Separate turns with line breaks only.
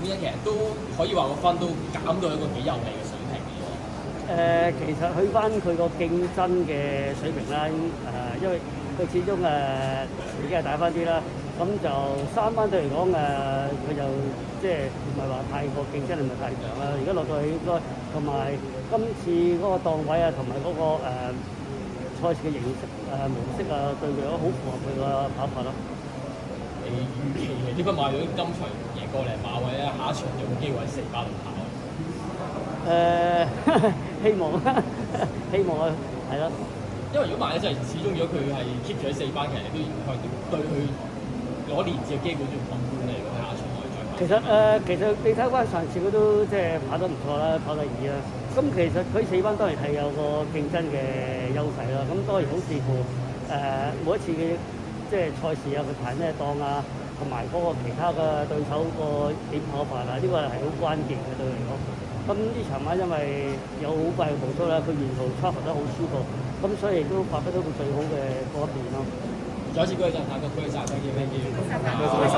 邊其實都可以話個分都減到一個幾有利嘅水平嘅喎。
其實去翻佢個競爭嘅水平啦，因為佢始終已經係大翻啲啦，咁就3班隊嚟講佢就即係唔係話太過競爭力唔係太強啦。而家落到去應該同埋今次嗰個檔位啊，同埋嗰個賽事嘅形式模式啊，對佢都好符合佢個跑法咯。
你預期你點解買到今場贏過嚟馬位咧？下一場有冇機會喺4班度跑？
希望希望啊，係咯。
因為如果萬一真係始終如果佢係 keep 住喺4班，其實你都對佢攞連戰嘅機會仲樂觀嚟㗎。下一場可以再跑。
其實你睇翻上次佢都即係跑得唔錯啦，跑第2啦。咁其實佢4班當然係有個競爭嘅優勢啦。咁當然好視乎每一次嘅即係賽事啊，佢排咩檔啊，同埋嗰個其他嘅對手個點跑法啊，呢個係好關鍵嘅對佢嚟講。咁呢場馬因為有好快嘅步速啦，佢沿途 travel 得好舒服，咁所以亦都發揮到佢最好嘅嗰一面咯。
再一次鼓勵讚，下個鼓勵讚，thank you。